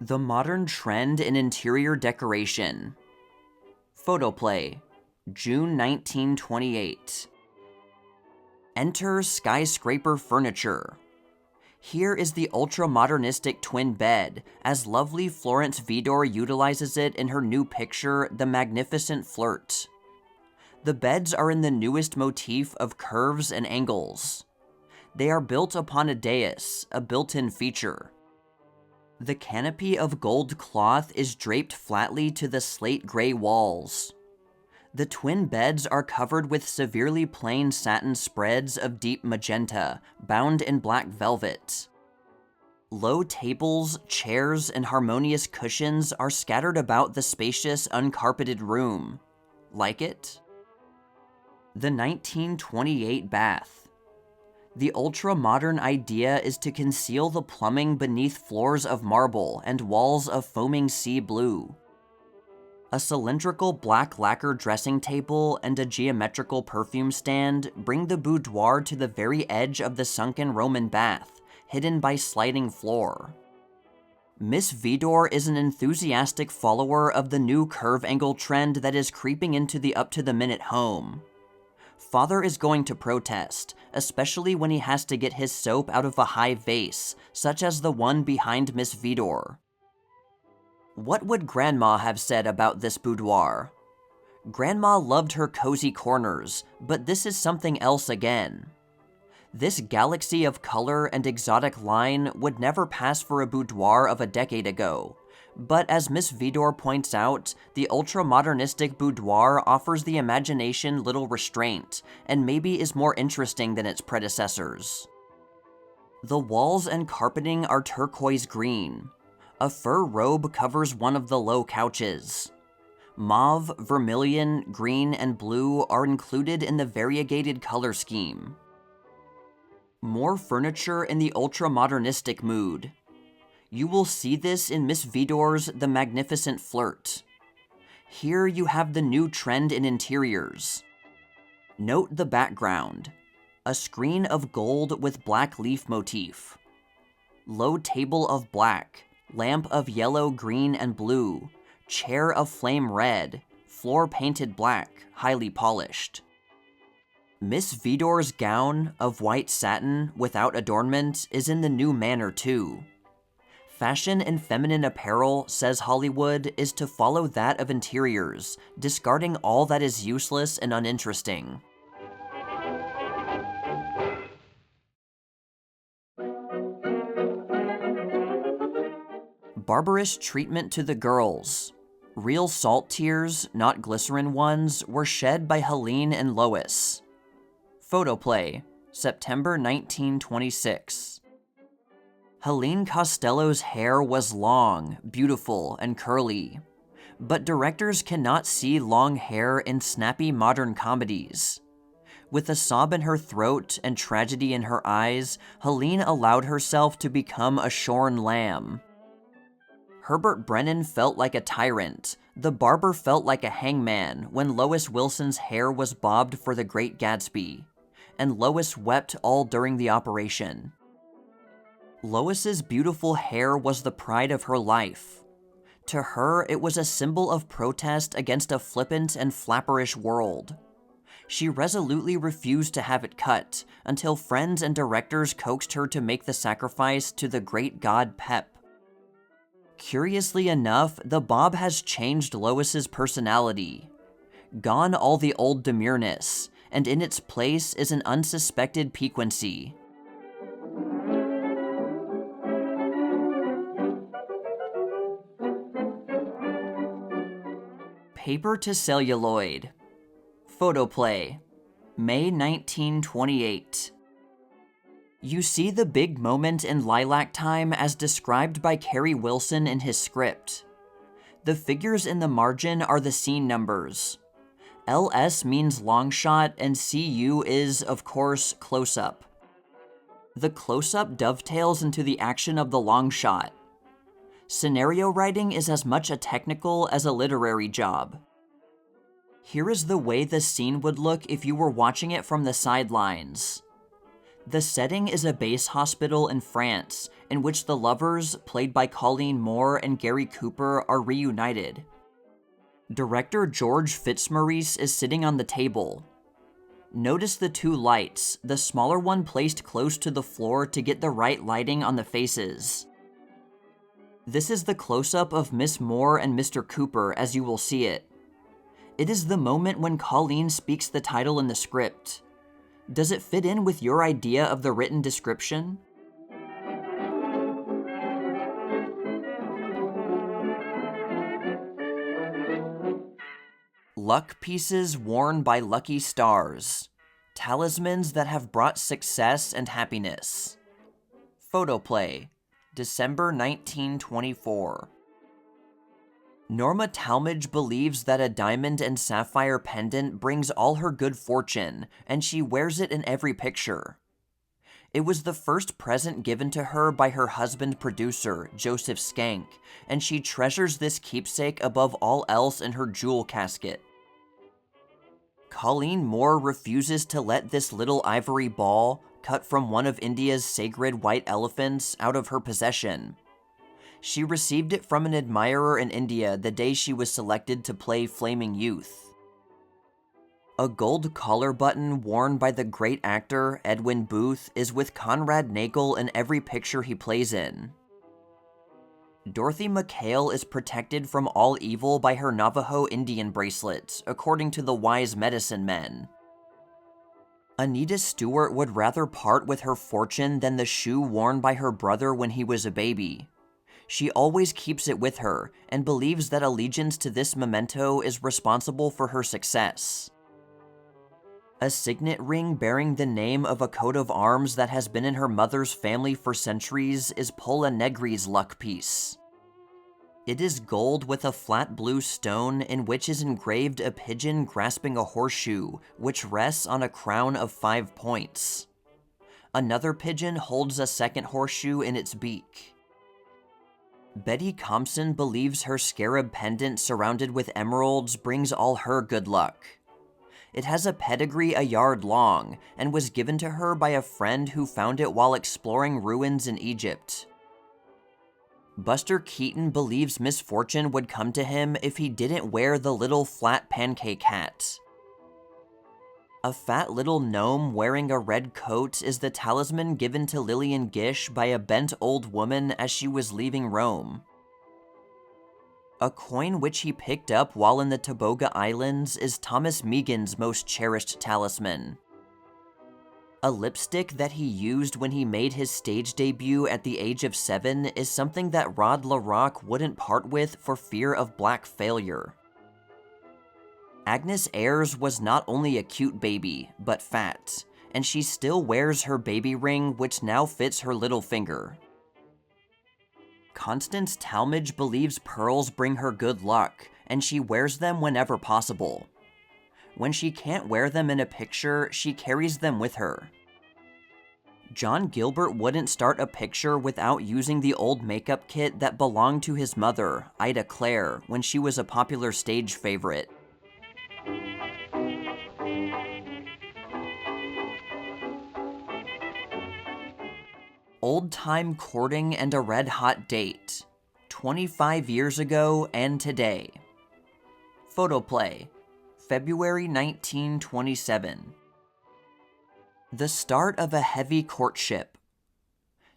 The modern trend in interior decoration. Photoplay, June 1928. Enter skyscraper furniture. Here is the ultra-modernistic twin bed, as lovely Florence Vidor utilizes it in her new picture, The Magnificent Flirt. The beds are in the newest motif of curves and angles. They are built upon a dais, a built-in feature. The canopy of gold cloth is draped flatly to the slate gray walls. The twin beds are covered with severely plain satin spreads of deep magenta, bound in black velvet. Low tables, chairs, and harmonious cushions are scattered about the spacious, uncarpeted room. Like it? The 1928 bath. The ultra-modern idea is to conceal the plumbing beneath floors of marble and walls of foaming sea blue. A cylindrical black lacquer dressing table and a geometrical perfume stand bring the boudoir to the very edge of the sunken Roman bath, hidden by sliding floor. Miss Vidor is an enthusiastic follower of the new curve angle trend that is creeping into the up-to-the-minute home. Father is going to protest, especially when he has to get his soap out of a high vase, such as the one behind Miss Vidor. What would Grandma have said about this boudoir? Grandma loved her cozy corners, but this is something else again. This galaxy of color and exotic line would never pass for a boudoir of a decade ago. But as Miss Vidor points out, the ultra-modernistic boudoir offers the imagination little restraint, and maybe is more interesting than its predecessors. The walls and carpeting are turquoise green. A fur robe covers one of the low couches. Mauve, vermilion, green, and blue are included in the variegated color scheme. More furniture in the ultra-modernistic mood. You will see this in Miss Vidor's The Magnificent Flirt. Here you have the new trend in interiors. Note the background. A screen of gold with black leaf motif. Low table of black, lamp of yellow, green, and blue, chair of flame red, floor painted black, highly polished. Miss Vidor's gown of white satin without adornment is in the new manner too. Fashion in feminine apparel, says Hollywood, is to follow that of interiors, discarding all that is useless and uninteresting. Barbarous treatment to the girls. Real salt tears, not glycerin ones, were shed by Helene and Lois. Photoplay, September 1926. Helene Costello's hair was long, beautiful, and curly. But directors cannot see long hair in snappy modern comedies. With a sob in her throat and tragedy in her eyes, Helene allowed herself to become a shorn lamb. Herbert Brennan felt like a tyrant. The barber felt like a hangman when Lois Wilson's hair was bobbed for The Great Gatsby. And Lois wept all during the operation. Lois's beautiful hair was the pride of her life. To her, it was a symbol of protest against a flippant and flapperish world. She resolutely refused to have it cut, until friends and directors coaxed her to make the sacrifice to the great god Pep. Curiously enough, the bob has changed Lois's personality. Gone all the old demureness, and in its place is an unsuspected piquancy. Paper to celluloid. Photoplay, May 1928. You see the big moment in Lilac Time as described by Carey Wilson in his script. The figures in the margin are the scene numbers. LS means long shot, and CU is, of course, close-up. The close-up dovetails into the action of the long shot. Scenario writing is as much a technical as a literary job. Here is the way the scene would look if you were watching it from the sidelines. The setting is a base hospital in France, in which the lovers, played by Colleen Moore and Gary Cooper, are reunited. Director George Fitzmaurice is sitting on the table. Notice the two lights, the smaller one placed close to the floor to get the right lighting on the faces. This is the close-up of Miss Moore and Mr. Cooper as you will see it. It is the moment when Colleen speaks the title in the script. Does it fit in with your idea of the written description? Luck pieces worn by lucky stars. Talismans that have brought success and happiness. Photoplay, December 1924. Norma Talmadge believes that a diamond and sapphire pendant brings all her good fortune, and she wears it in every picture. It was the first present given to her by her husband-producer, Joseph Skank, and she treasures this keepsake above all else in her jewel casket. Colleen Moore refuses to let this little ivory ball, cut from one of India's sacred white elephants, out of her possession. She received it from an admirer in India the day she was selected to play Flaming Youth. A gold collar button worn by the great actor Edwin Booth is with Conrad Nagel in every picture he plays in. Dorothy McHale is protected from all evil by her Navajo Indian bracelet, according to the wise medicine men. Anita Stewart would rather part with her fortune than the shoe worn by her brother when he was a baby. She always keeps it with her, and believes that allegiance to this memento is responsible for her success. A signet ring bearing the name of a coat of arms that has been in her mother's family for centuries is Pola Negri's luck piece. It is gold with a flat blue stone in which is engraved a pigeon grasping a horseshoe, which rests on a crown of 5 points. Another pigeon holds a second horseshoe in its beak. Betty Compson believes her scarab pendant surrounded with emeralds brings all her good luck. It has a pedigree a yard long, and was given to her by a friend who found it while exploring ruins in Egypt. Buster Keaton believes misfortune would come to him if he didn't wear the little flat pancake hat. A fat little gnome wearing a red coat is the talisman given to Lillian Gish by a bent old woman as she was leaving Rome. A coin which he picked up while in the Tobago Islands is Thomas Megan's most cherished talisman. A lipstick that he used when he made his stage debut at the age of 7 is something that Rod LaRocque wouldn't part with for fear of black failure. Agnes Ayres was not only a cute baby, but fat, and she still wears her baby ring which now fits her little finger. Constance Talmadge believes pearls bring her good luck, and she wears them whenever possible. When she can't wear them in a picture, she carries them with her. John Gilbert wouldn't start a picture without using the old makeup kit that belonged to his mother, Ida Clare, when she was a popular stage favorite. Old-time courting and a red-hot date. 25 years ago and today. Photoplay, February 1927. The start of a heavy courtship.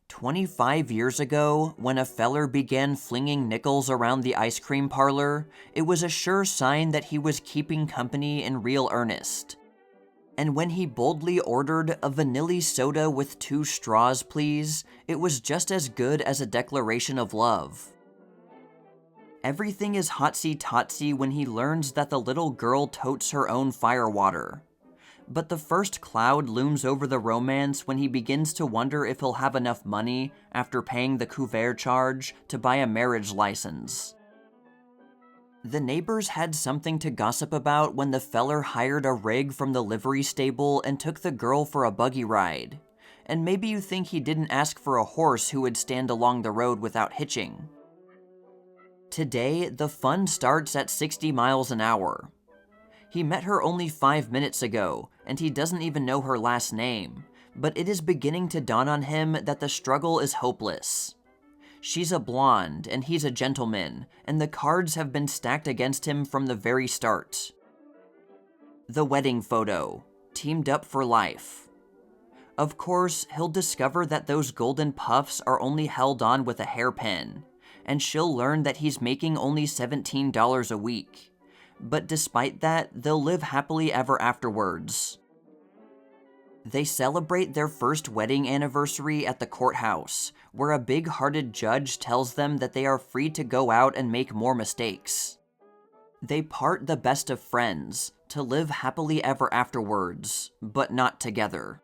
25 years ago, when a feller began flinging nickels around the ice cream parlor, it was a sure sign that he was keeping company in real earnest. And when he boldly ordered a vanilla soda with 2 straws, please, it was just as good as a declaration of love. Everything is hotsy-totsy when he learns that the little girl totes her own firewater. But the first cloud looms over the romance when he begins to wonder if he'll have enough money, after paying the couvert charge, to buy a marriage license. The neighbors had something to gossip about when the feller hired a rig from the livery stable and took the girl for a buggy ride. And maybe you think he didn't ask for a horse who would stand along the road without hitching. Today, the fun starts at 60 miles an hour. He met her only 5 minutes ago, and he doesn't even know her last name, but it is beginning to dawn on him that the struggle is hopeless. She's a blonde, and he's a gentleman, and the cards have been stacked against him from the very start. The wedding photo, teamed up for life. Of course, he'll discover that those golden puffs are only held on with a hairpin, and she'll learn that he's making only $17 a week. But despite that, they'll live happily ever afterwards. They celebrate their first wedding anniversary at the courthouse, where a big-hearted judge tells them that they are free to go out and make more mistakes. They part the best of friends, to live happily ever afterwards, but not together.